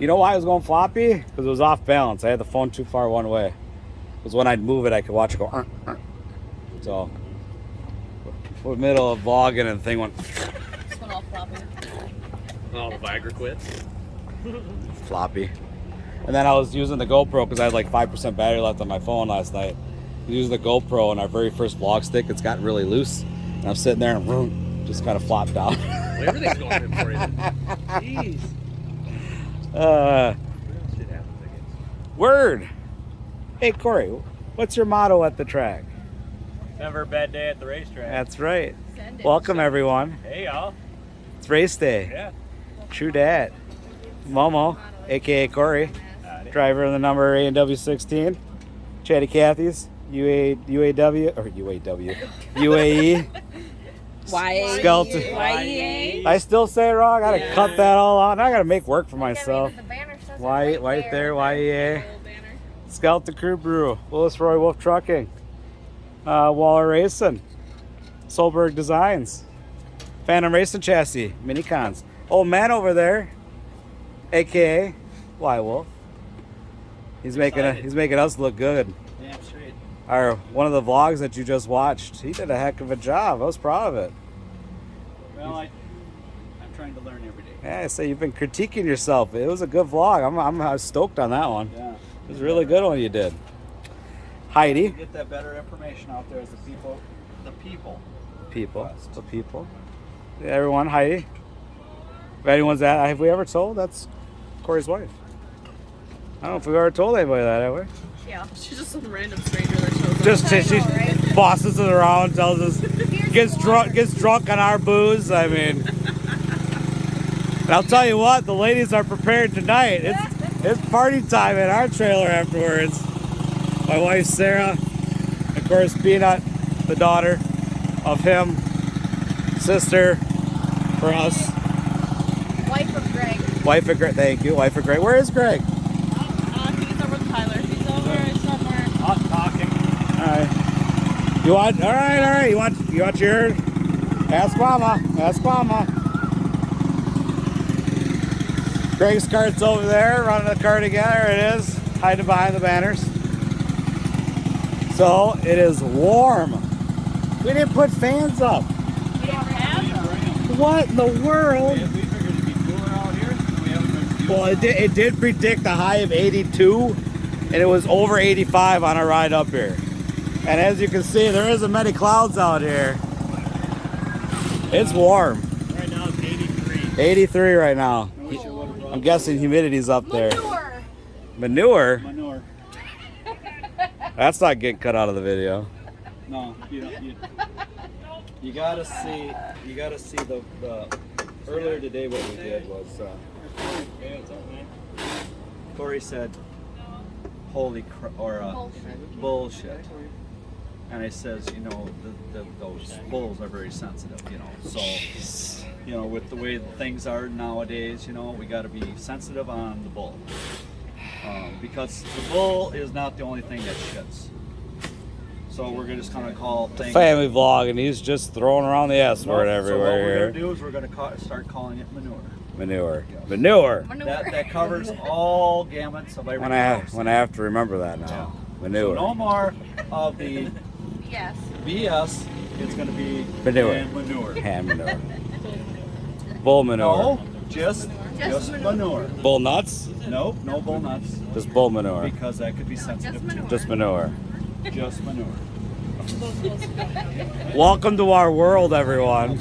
You know why I was going floppy? Because it was off balance. I had the phone too far one way. It was when I'd move it, I could watch it go. So, we're middle of vlogging and the thing went. This one all floppy. Oh, the Viagra quits. Floppy. And then I was using the GoPro because I had like 5% battery left on my phone last night. I was using the GoPro on our very first vlog stick. It's gotten really loose. And I'm sitting there and vroom, just kind of flopped down. Well, everything's going good for you then. Jeez. Shit happens, I guess. Word. Hey, Corey, what's your motto at the track? Never a bad day at the racetrack. That's right. Send it. Welcome, everyone. Hey, y'all. It's race day. Yeah. True dat. Momo, a.k.a. Corey, driver of the number A&W 16. Chatti, Kathies, UAW, or UAW, UAE. Y.E.A. Skeleton. Y.E.A. I still say it wrong. I gotta cut that all out. Now I gotta make work for myself. Right there, Y.E.A. Skeleton Crew Brew, Willis Wolfe Trucking, Waller Racing, Solberg Designs, Phantom Racing Chassis, Minicons. Old man over there, aka Y.E.A. He's making us look good. Damn straight. One of the vlogs that you just watched, he did a heck of a job. I was proud of it. Well, I'm trying to learn every day. Yeah, so you've been critiquing yourself. It was a good vlog. I'm stoked on that one. Yeah. It was a really good one you did. Heidi. Get that better information out there as the people. The people. Yeah, everyone, Heidi. If anyone's that, have we ever told? That's Corey's wife. I don't know if we've ever told anybody that, have we? Yeah, she's just some random stranger that shows up. She bosses it around, tells us, gets drunk on our booze. I mean, and I'll tell you what, the ladies are prepared tonight. It's party time in our trailer afterwards. My wife Sarah, of course Peanut, the daughter of him, sister for us. Wife of Greg. Wife of Greg, thank you. Wife of Greg. Where is Greg? He's over with Tyler. He's over somewhere. Hot talking. All right. All right. You want your? Ask Mama. Greg's cart's over there, running the cart again. There it is, hiding behind the banners. So it is warm. We didn't put fans up. We don't have them. What in the world? We figured it'd be cooler out here. We haven't been. Well, it did predict a high of 82, and it was over 85 on our ride up here. And as you can see, there isn't many clouds out here. It's warm. Right now it's 83. 83 right now. I'm guessing humidity's up there. Manure? Manure. That's not getting cut out of the video. No, you gotta see the earlier today what we did was Corey said bullshit, and I says, you know, those bulls are very sensitive, you know, so you know, with the way things are nowadays, you know, we got to be sensitive on the bull, because the bull is not the only thing that shits. So we're just gonna call things Family vlog, and he's just throwing around the S word So everywhere what we're here. gonna do is we're gonna start calling it manure. Manure. That covers all gamuts of everything else. When I have to remember that now. So Manure. no more of the Yes. BS. It's gonna be Manure. and manure. Hand manure. Bull manure. No, just manure. Bull nuts? Nope, no bull nuts. Just bull manure. Because that could be sensitive too. Just manure. Just manure. Welcome to our world, everyone.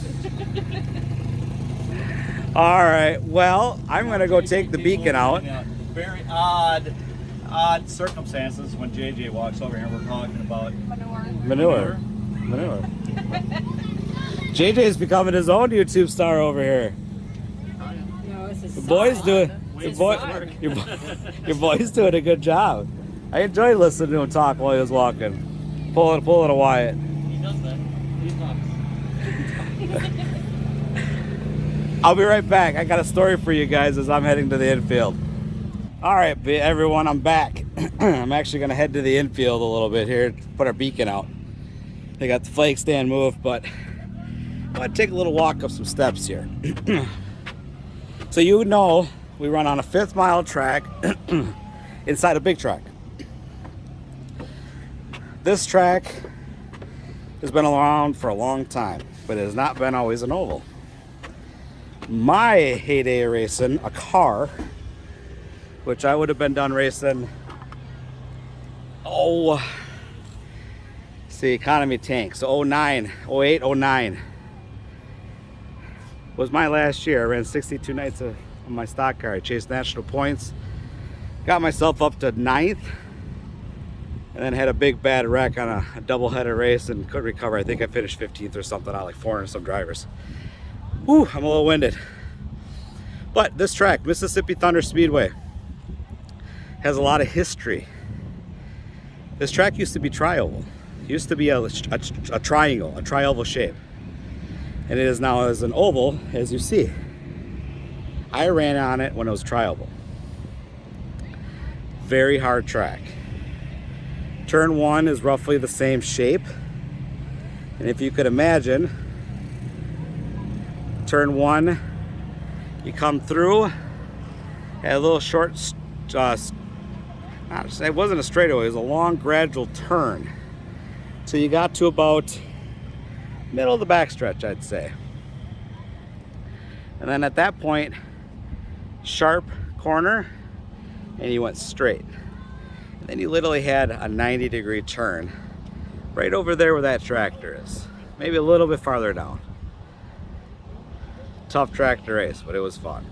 All right, well, I'm gonna go take the beacon out. Very odd circumstances when JJ walks over here and we're talking about Manure. JJ's becoming his own YouTube star over here. The boy's doing. Your boy's doing a good job. I enjoyed listening to him talk while he was walking. Pull it a Wyatt. He does that. He talks. I'll be right back. I got a story for you guys as I'm heading to the infield. All right, everyone, I'm back. I'm actually going to head to the infield a little bit here to put our beacon out. They got the flag stand moved, but I'm going to take a little walk up some steps here. So you know, we run on a 5th mile track inside a big track. This track has been around for a long time, but it has not been always an oval. My heyday racing a car, which I would have been done racing, it's the economy tank. So 09, 08, 09 was my last year. I ran 62 nights on my stock car. I chased national points, got myself up to 9th, and then had a big bad wreck on a double-header race and couldn't recover. I think I finished 15th or something out of like 400 some drivers. Whew, I'm a little winded. But this track, Mississippi Thunder Speedway, has a lot of history. This track used to be tri-oval. It used to be a triangle, a tri-oval shape. And it is now as an oval, as you see. I ran on it when it was tri-oval. Very hard track. Turn 1 is roughly the same shape. And if you could imagine, turn 1, you come through at a little short, it wasn't a straightaway, it was a long gradual turn. So you got to about middle of the backstretch, I'd say. And then at that point, sharp corner, and you went straight. And then you literally had a 90-degree turn right over there where that tractor is. Maybe a little bit farther down. Tough track to race, but it was fun.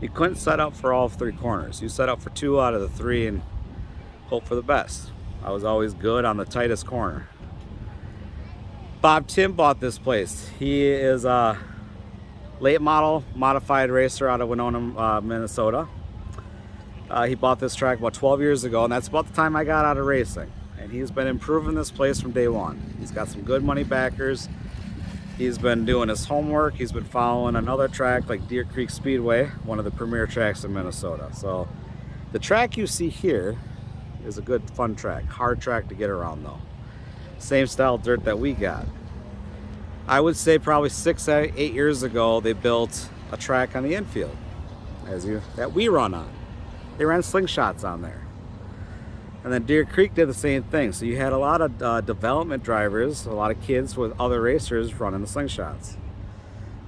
You couldn't set up for all 3 corners. You set up for 2 out of the 3 and hope for the best. I was always good on the tightest corner. Bob Tim bought this place. He is a late model modified racer out of Winona, Minnesota. He bought this track about 12 years ago, and that's about the time I got out of racing. And he's been improving this place from day one. He's got some good money backers. He's been doing his homework. He's been following another track like Deer Creek Speedway, one of the premier tracks in Minnesota. So the track you see here is a good fun track. Hard track to get around though. Same style dirt that we got. I would say probably 6, 8 years ago they built a track on the infield that we run on. They ran slingshots on there. And then Deer Creek did the same thing. So you had a lot of development drivers, a lot of kids with other racers running the slingshots.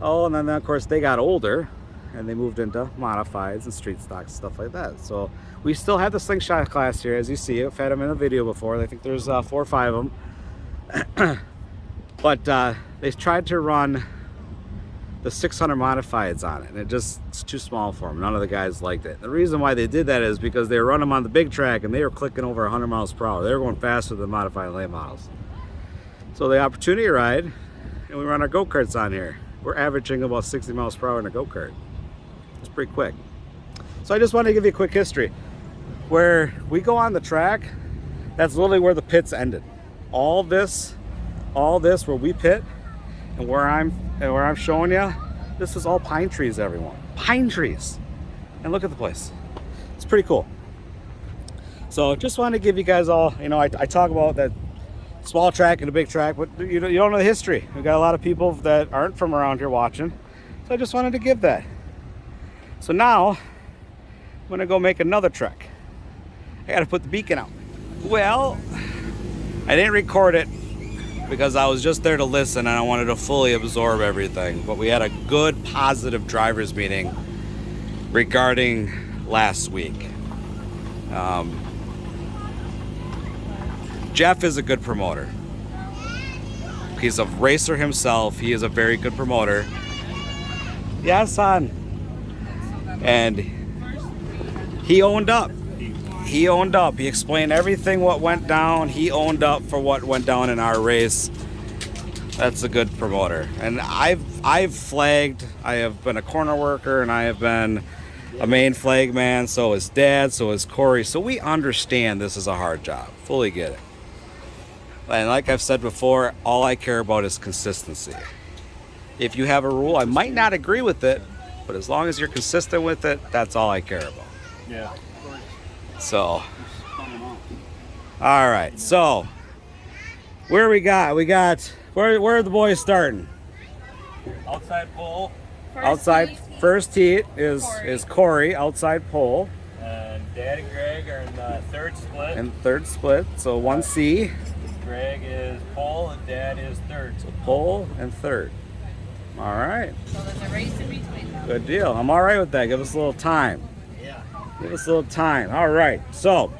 Oh, and then of course they got older and they moved into modifieds and street stocks, stuff like that. So we still have the slingshot class here, as you see. I've had them in a video before. I think there's 4 or 5 of them. But they tried to run the 600 modifieds on it, and it's too small for them. None of the guys liked it. The reason why they did that is because they were running them on the big track and they were clicking over 100 miles per hour. They were going faster than modified late models. So the opportunity ride, and we run our go-karts on here. We're averaging about 60 miles per hour in a go-kart. It's pretty quick. So I just wanted to give you a quick history. Where we go on the track, that's literally where the pits ended. All this where we pit, and where I'm showing you, this is all pine trees, everyone. Pine trees. And look at the place. It's pretty cool. So just wanted to give you guys all, I talk about that small track and a big track, but you don't know the history. We've got a lot of people that aren't from around here watching. So I just wanted to give that. So now, I'm gonna go make another trek. I gotta put the beacon out. Well, I didn't record it because I was just there to listen and I wanted to fully absorb everything. But we had a good, positive drivers meeting regarding last week. Jeff is a good promoter. He's a racer himself. He is a very good promoter. Yeah, son. And he owned up. He explained everything what went down. He owned up for what went down in our race. That's a good promoter. And I've flagged. I have been a corner worker and I have been a main flag man. So is Dad. So is Corey. So we understand this is a hard job. Fully get it. And like I've said before, all I care about is consistency. If you have a rule, I might not agree with it, but as long as you're consistent with it, that's all I care about. Yeah. So, all right. So, where we got? Where are the boys starting? Outside pole. Outside. First heat is Corey, outside pole. And Dad and Greg are in the third split. And third split, so 1C. Greg is pole and Dad is third. So pole and third. All right. So there's a race in between them. Good deal. I'm all right with that. Give us a little time. Yeah. Give us a little time. All right. So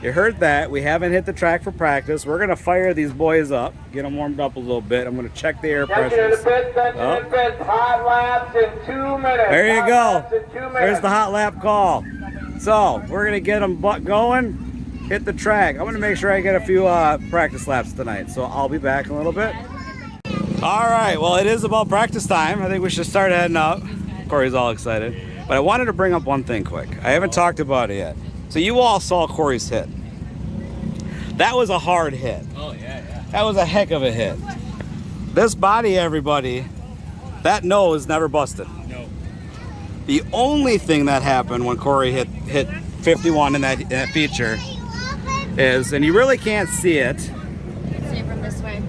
you heard that. We haven't hit the track for practice. We're going to fire these boys up, get them warmed up a little bit. I'm going to check the air pressures. Hot laps in 2 minutes. There you go. Hot laps in 2 minutes. There's the hot lap call. So we're going to get them going, hit the track. I'm going to make sure I get a few practice laps tonight. So I'll be back in a little bit. All right. Well, it is about practice time. I think we should start heading up. Corey's all excited. But I wanted to bring up one thing quick. I haven't talked about it yet. So you all saw Corey's hit. That was a hard hit. Oh, yeah. That was a heck of a hit. This body, everybody, that nose never busted. No. The only thing that happened when Corey hit 51 in that feature is, and you really can't see it. See it from this way.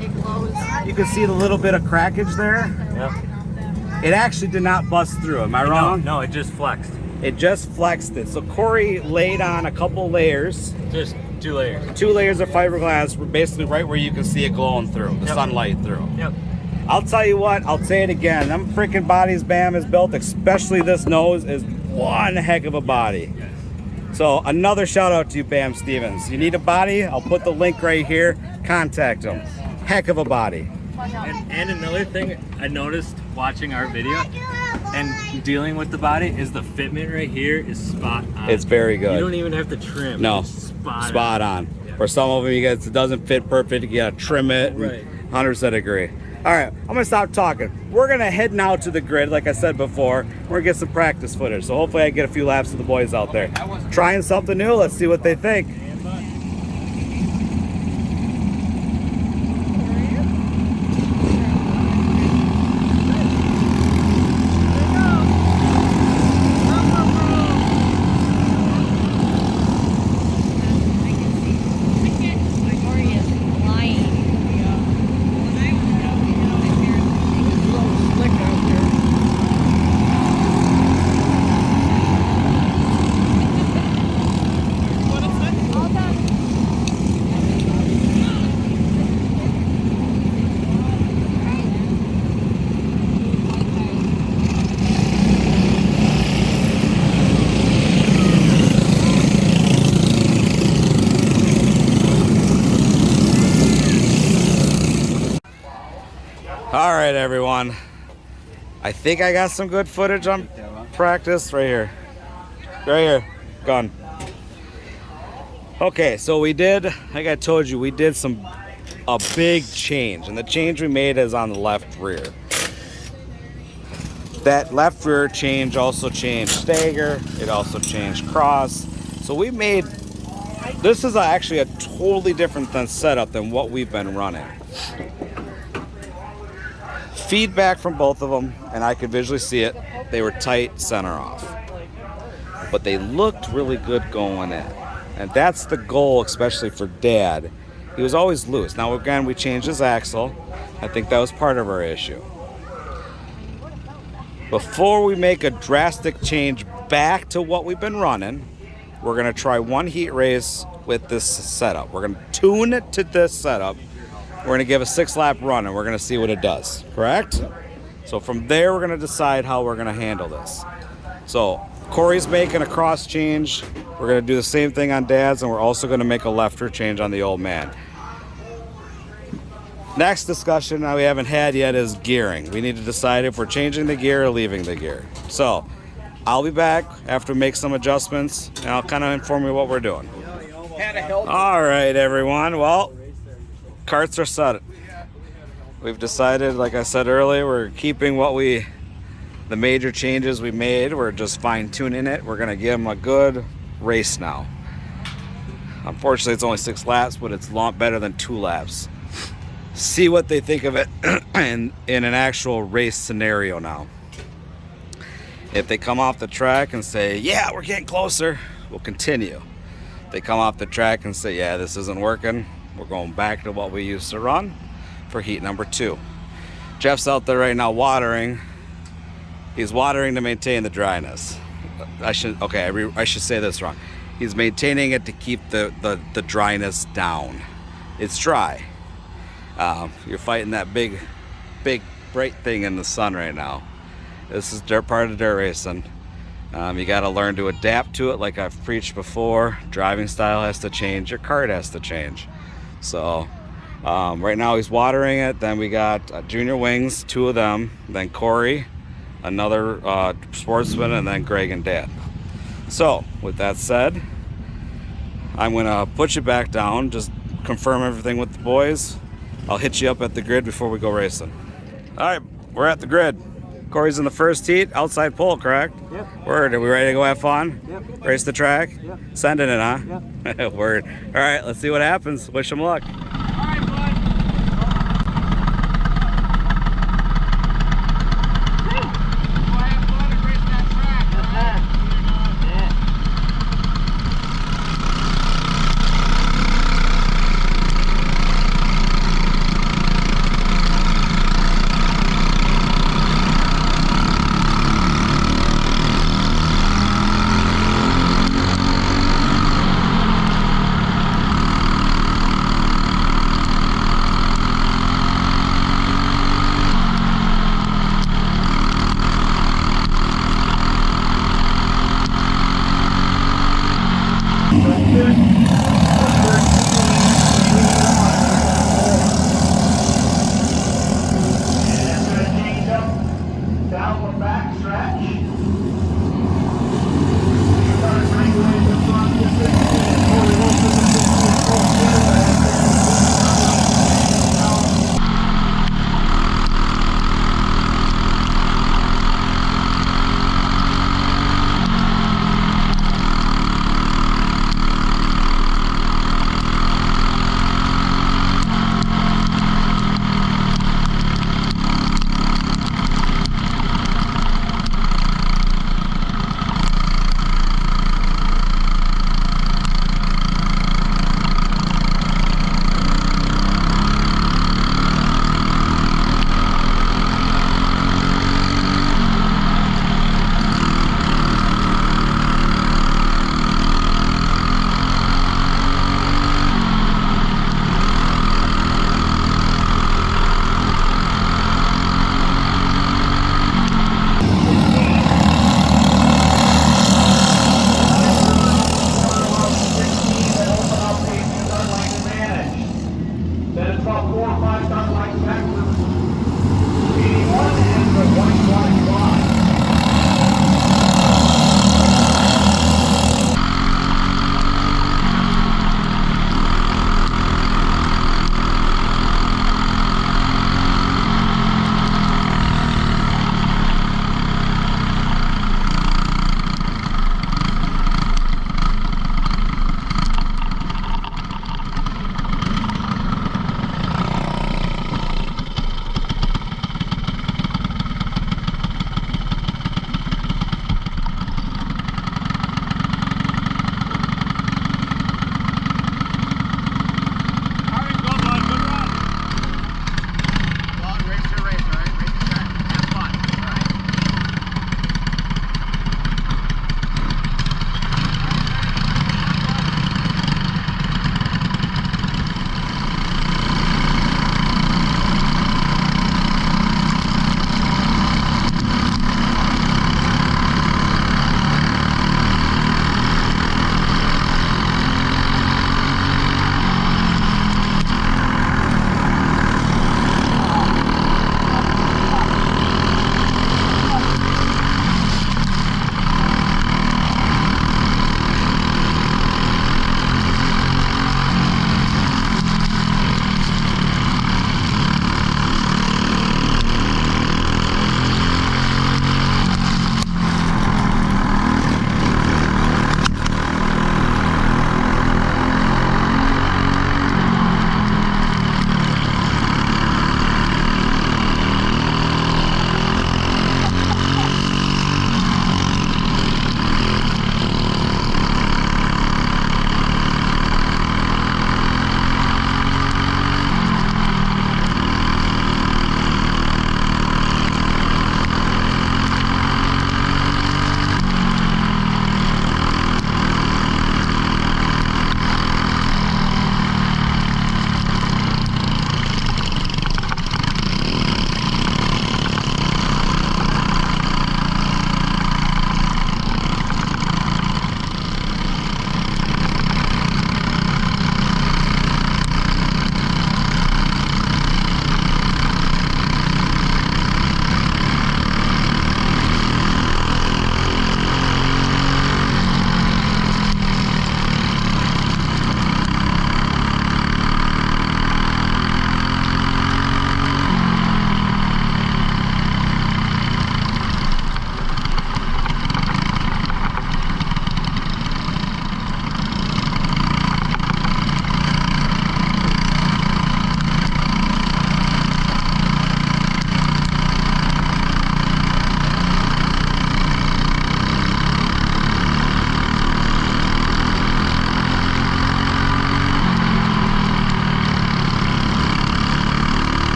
It glows. You can see the little bit of crackage there. Yep. It actually did not bust through. Am I wrong? No, it just flexed. It just flexed it. So Corey laid on a couple layers. Just 2 layers. 2 layers of fiberglass, basically right where you can see it glowing through, the sunlight through. Yep. I'll tell you what, I'll say it again. Them freaking bodies Bam is built, especially this nose, is one heck of a body. So another shout out to you, Bam Stevens. You need a body? I'll put the link right here. Contact him. Heck of a body. And another thing I noticed watching our video and dealing with the body is the fitment right here is spot on. It's very good. You don't even have to trim. No, It's spot on. For some of them, you guys, it doesn't fit perfect. You gotta trim it. Right. 100% agree. All right, I'm gonna stop talking. We're gonna head now to the grid, like I said before. We're gonna get some practice footage. So hopefully I get a few laps of the boys out there. Trying something new, let's see what they think. All right, everyone. I think I got some good footage on practice right here. Right here. Gone. Okay, so we did, like I told you, we did a big change. And the change we made is on the left rear. That left rear change also changed stagger. It also changed cross. So we made, this is actually a totally different setup than what we've been running. Feedback from both of them, and I could visually see it. They were tight center off, but they looked really good going in, and that's the goal, especially for Dad. He was always loose. Now again, we changed his axle. I think that was part of our issue. Before we make a drastic change back to what we've been running, we're gonna try one heat race with this setup. We're gonna tune it to this setup. We're gonna give a 6-lap run and we're gonna see what it does, correct? So from there, we're gonna decide how we're gonna handle this. So Corey's making a cross change. We're gonna do the same thing on Dad's, and we're also gonna make a left rear change on the old man. Next discussion that we haven't had yet is gearing. We need to decide if we're changing the gear or leaving the gear. So I'll be back after we make some adjustments, and I'll kind of inform you what we're doing. All right, everyone. Well, carts are set. We've decided, like I said earlier, we're keeping the major changes we made. We're just fine-tuning it. We're gonna give them a good race now. Unfortunately, it's only 6 laps, but it's a lot better than 2 laps. See what they think of it in an actual race scenario now. If they come off the track and say, yeah, we're getting closer, we'll continue. If they come off the track and say, yeah, this isn't working, we're going back to what we used to run for heat number 2. Jeff's out there right now watering. He's watering to maintain the dryness. I should say this wrong. He's maintaining it to keep the dryness down. It's dry. You're fighting that big bright thing in the sun right now. This is part of dirt racing. You got to learn to adapt to it, like I've preached before. Driving style has to change. Your kart has to change. So right now he's watering it. Then we got Junior Wings, 2 of them. Then Corey, another sportsman, and then Greg and Dad. So with that said, I'm going to put you back down. Just confirm everything with the boys. I'll hit you up at the grid before we go racing. All right, we're at the grid. Corey's in the first heat, outside pole, correct? Yep. Word, are we ready to go have fun? Yep. Race the track? Yep. Sending it, huh? Yep. Word. All right, let's see what happens. Wish him luck.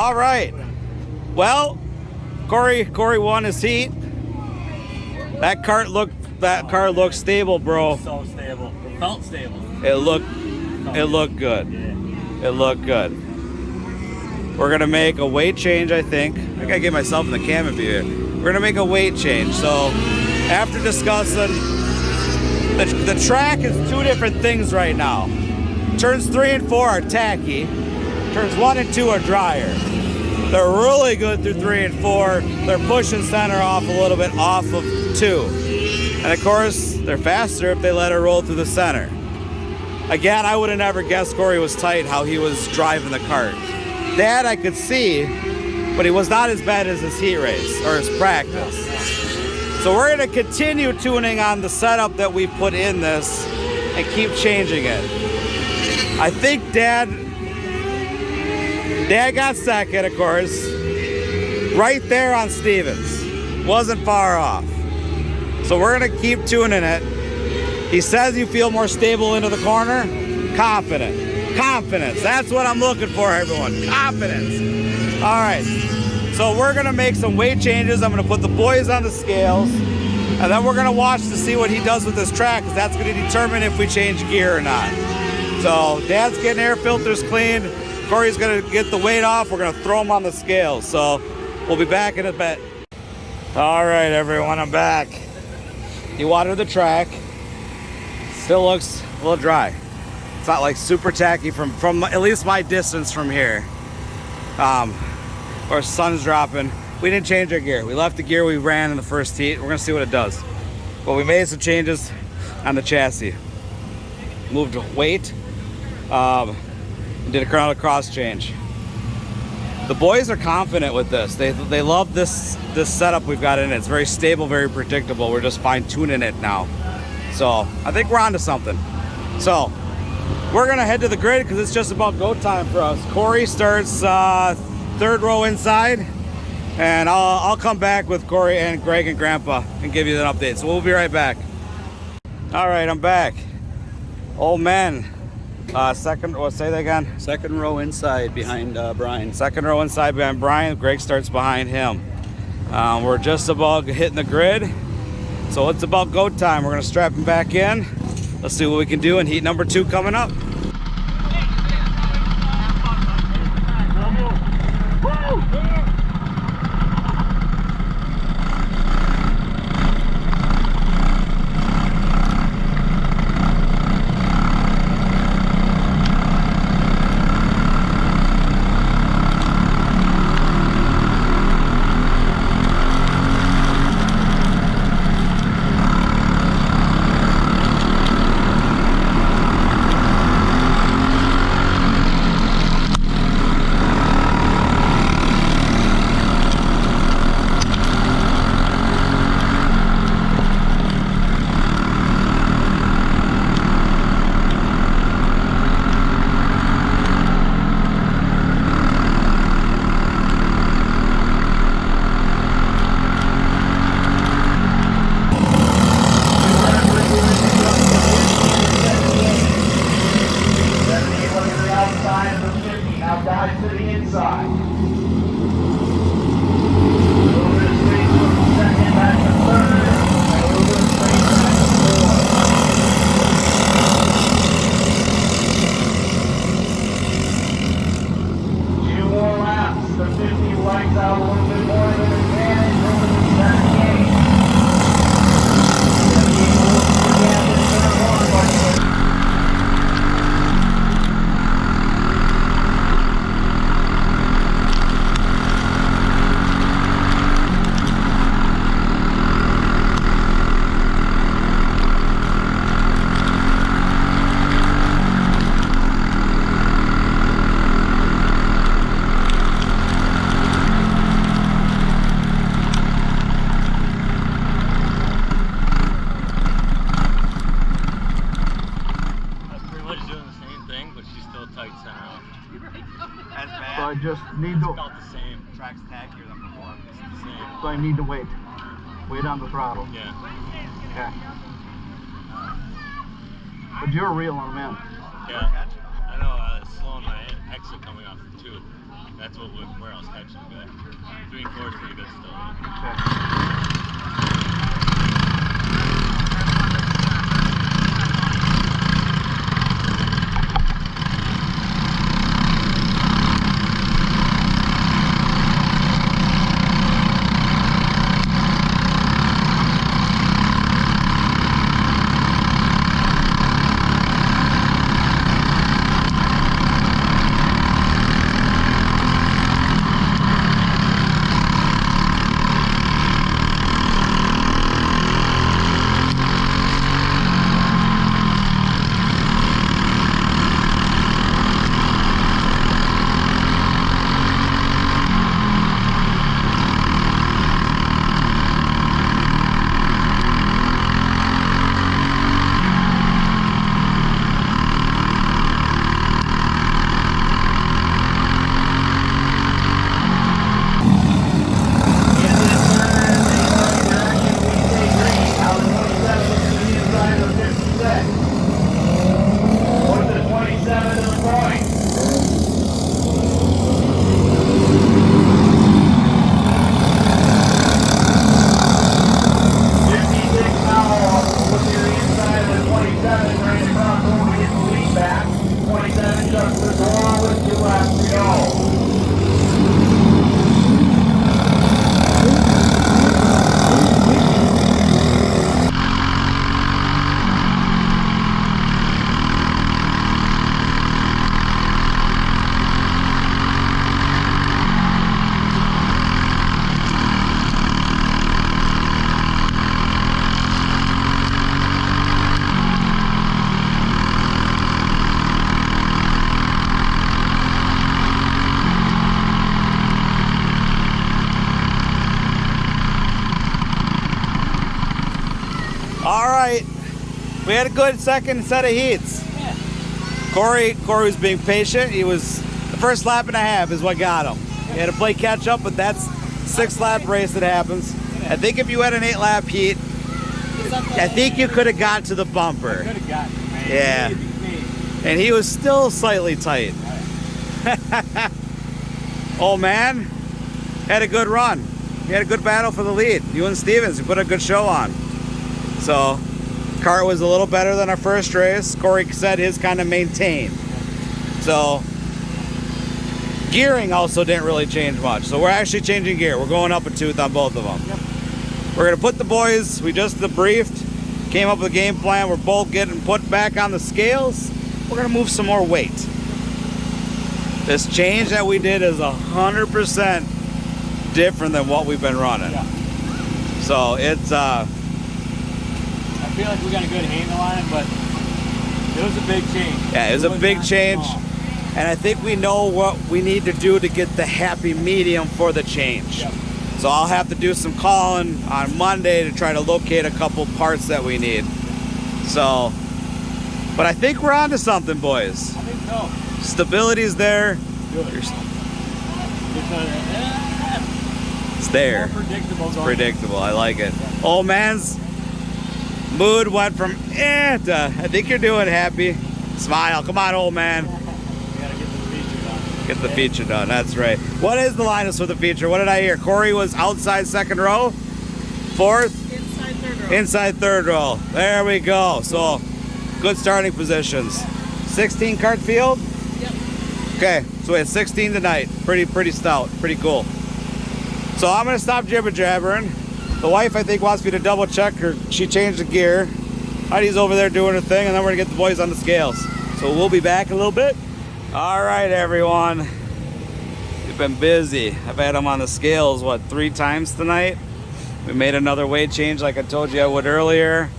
All right. Well, Corey won his heat. That car looked stable, bro. So stable. It felt stable. It looked good. Yeah. It looked good. We're gonna make a weight change, I think. I gotta get myself in the camera view here. We're gonna make a weight change. So after discussing, the track is two different things right now. Turns 3 and 4 are tacky. Turns 1 and 2 are drier. They're really good through 3 and 4. They're pushing center off a little bit off of 2. And of course, they're faster if they let it roll through the center. Again, I would have never guessed Corey was tight how he was driving the cart. That I could see, but he was not as bad as his heat race or his practice. So we're gonna continue tuning on the setup that we put in this and keep changing it. I think Dad got second, of course, right there on Stevens. Wasn't far off. So we're gonna keep tuning it. He says you feel more stable into the corner. Confidence. That's what I'm looking for, everyone. Confidence. All right. So we're gonna make some weight changes. I'm gonna put the boys on the scales, and then we're gonna watch to see what he does with this track, because that's gonna determine if we change gear or not. So Dad's getting air filters cleaned. Corey's gonna get the weight off. We're gonna throw him on the scales. So we'll be back in a bit. All right, everyone, I'm back. He watered the track. Still looks a little dry. It's not like super tacky from at least my distance from here. Or sun's dropping. We didn't change our gear. We left the gear we ran in the first heat. We're gonna see what it does. But we made some changes on the chassis. Moved weight, and did a cross change. The boys are confident with this. They love this setup we've got in it. It's very stable, very predictable. We're just fine tuning it now. So I think we're onto something. So we're gonna head to the grid because it's just about go time for us. Corey starts third row inside, and I'll come back with Corey and Greg and Grandpa and give you an update. So we'll be right back. All right, I'm back. Old man, second. Say that again. Second row inside behind Brian. Second row inside behind Brian. Greg starts behind him. We're just about hitting the grid. So it's about go time. We're gonna strap him back in. Let's see what we can do in heat number 2 coming up. I just need to. About the same. Track's tackier than before. It's the same. So I need to wait. Wait on the throttle. Yeah. Okay. But you're reeling them in. Yeah. I know. Slowing my exit coming off the tube. That's where I was catching good. 3 and 4 is pretty good still. All right, we had a good second set of heats. Yeah. Corey was being patient. He was, the first lap and a half is what got him. He had to play catch up, but that's 6-lap race that happens. I think if you had an 8-lap heat, I think you could have got to the bumper. Could have gotten it, man. Yeah. And he was still slightly tight. Oh man, had a good run. He had a good battle for the lead. You and Stevens, you put a good show on. So, Kart was a little better than our first race. Corey said his kind of maintained. So, gearing also didn't really change much. So we're actually changing gear. We're going up a tooth on both of them. Yep. We're gonna put the boys, we just debriefed, came up with a game plan. We're both getting put back on the scales. We're gonna move some more weight. This change that we did is 100% different than what we've been running. Yeah. So it's I feel like we got a good handle on it, but it was a big change. yeah, it was a big change. Small. And I think we know what we need to do to get the happy medium for the change. Yep. So I'll have to do some calling on Monday to try to locate a couple parts that we need. So, but I think we're on to something, boys. I think so. Stability's there. Good. It's there. More predictable. It's predictable. I like it. Old man's mood went from to I think you're doing happy. Smile. Come on, old man. Get the feature done, that's right. What is the lineup for the feature? What did I hear? Corey was outside second row, fourth? Inside third row. Inside third row. There we go. So, good starting positions. 16 kart field? Yep. Okay, so we had 16 tonight. Pretty stout, pretty cool. So I'm gonna stop jibber jabbering. The wife, I think, wants me to double check her. She changed the gear. Heidi's over there doing her thing, and then we're gonna get the boys on the scales. So we'll be back in a little bit. All right, everyone. We've been busy. I've had them on the scales, what, 3 times tonight? We made another weight change like I told you I would earlier.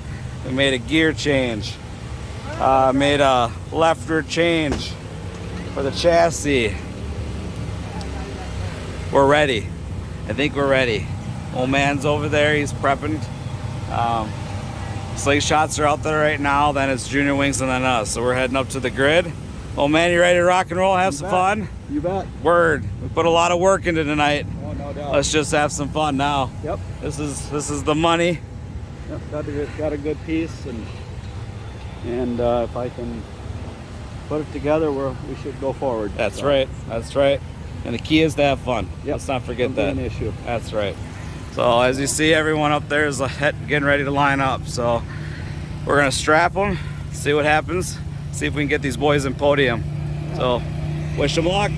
We made a gear change. Made a left rear change for the chassis. We're ready. I think we're ready. Old man's over there, he's prepping. Slingshots are out there right now, then it's Junior Wings and then us. So we're heading up to the grid. Old man, you ready to rock and roll, have some fun? You bet. Word. We put a lot of work into tonight. Oh, no doubt. Let's just have some fun now. Yep. This is the money. Yep. Got a good piece, and if I can put it together, we should go forward. That's So, right. That's right. And the key is to have fun. Yep. Let's not forget Don't be that. an issue. That's right. So as you see, everyone up there is getting ready to line up. So we're gonna strap them, see what happens, see if we can get these boys in podium. So wish them luck.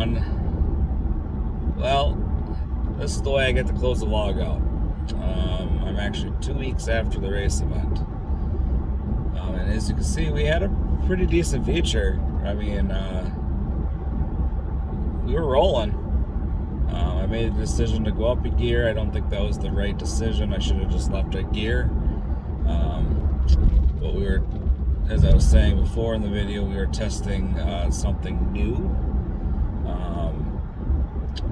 everyone. Well, this is the way I get to close the vlog out. I'm actually 2 weeks after the race event. And as you can see, we had a pretty decent feature. I mean, we were rolling. I made the decision to go up a gear. I don't think that was the right decision. I should have just left a gear. But we were, as I was saying before in the video, we were testing something new.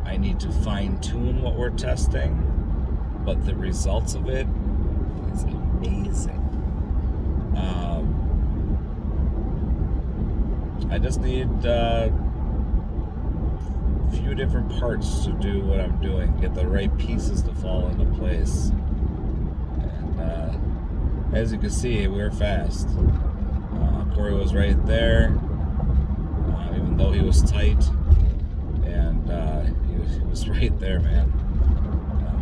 I need to fine-tune what we're testing, but the results of it is amazing. I just need a few different parts to do what I'm doing, get the right pieces to fall into place. And as you can see, we were fast. Corey was right there, even though he was tight, and he was right there, man.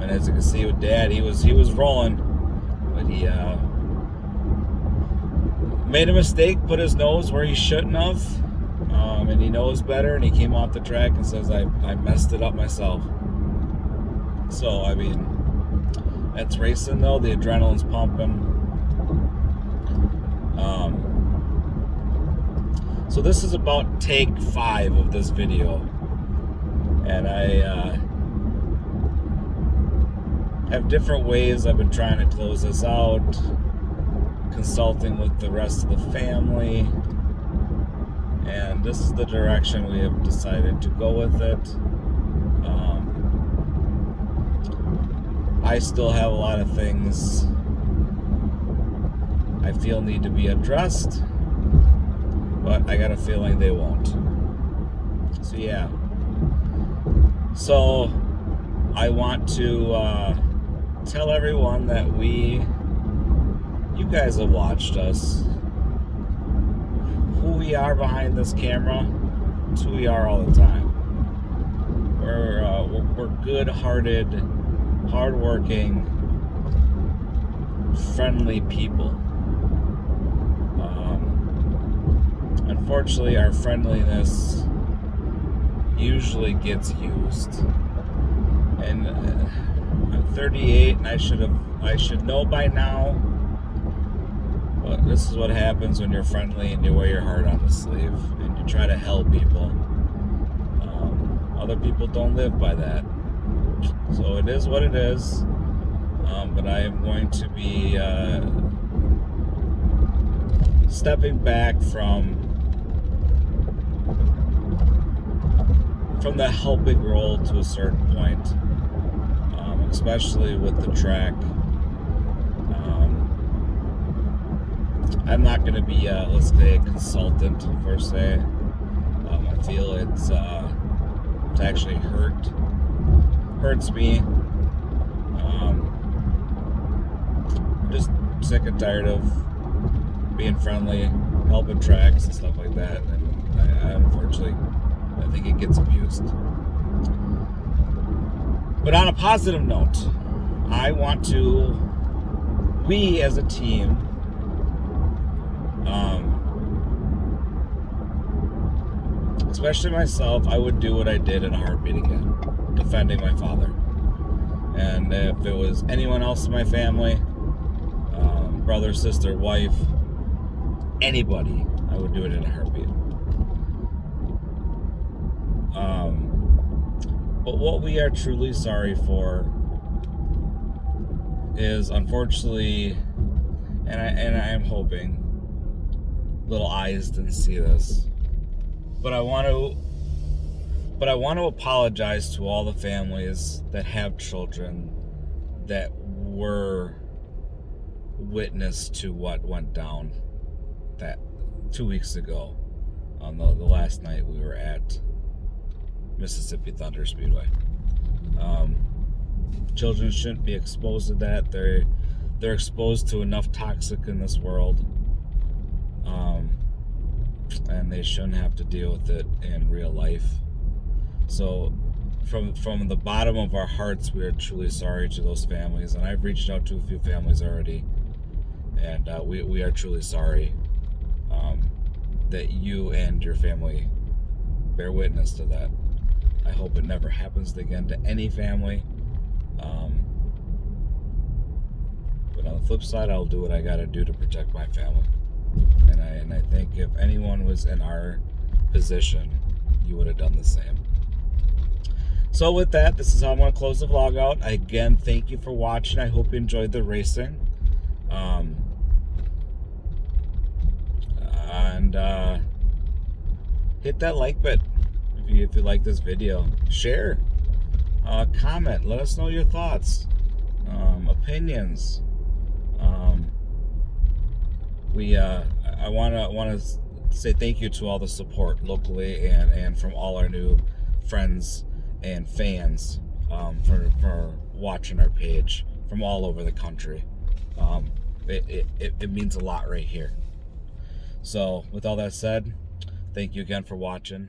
And as you can see with Dad, he was rolling, but he made a mistake, put his nose where he shouldn't have, and he knows better, and he came off the track and says, I messed it up myself. So, I mean, that's racing though, the adrenaline's pumping. So this is about take 5 of this video, and I have different ways I've been trying to close this out, consulting with the rest of the family, and this is the direction we have decided to go with it. I still have a lot of things I feel need to be addressed, but I got a feeling they won't. So yeah. So I want to tell everyone that you guys have watched us. Who we are behind this camera, it's who we are all the time. We're good-hearted, hard-working, friendly people. Unfortunately, our friendliness usually gets used. And I'm 38, and I should know by now. But this is what happens when you're friendly and you wear your heart on the sleeve and you try to help people. Other people don't live by that. So it is what it is. But I am going to be stepping back from the helping role to a certain point, especially with the track. I'm not going to be, let's say, a consultant per se. I feel it's actually hurts me. Just sick and tired of being friendly, helping tracks and stuff like that. And I unfortunately, I think it gets abused. But on a positive note, I want to, we as a team, especially myself, I would do what I did in a heartbeat again, defending my father. And if it was anyone else in my family, brother, sister, wife, anybody, I would do it in a heartbeat. But what we are truly sorry for is, unfortunately, and I am hoping little eyes didn't see this, but I want to apologize to all the families that have children that were witness to what went down that 2 weeks ago on the last night we were at Mississippi Thunder Speedway. Children shouldn't be exposed to that. They're exposed to enough toxic in this world, and they shouldn't have to deal with it in real life. So from the bottom of our hearts, we are truly sorry to those families, and I've reached out to a few families already, and we are truly sorry that you and your family bear witness to that. I hope it never happens again to any family. But on the flip side, I'll do what I gotta do to protect my family. And I think if anyone was in our position, you would have done the same. So with that, this is how I'm going to close the vlog out. Again, thank you for watching. I hope you enjoyed the racing. And hit that like button if you like this video. Share, comment, let us know your thoughts, opinions. I want to say thank you to all the support locally and from all our new friends and fans for watching our page from all over the country. It means a lot right here. So with all that said, thank you again for watching.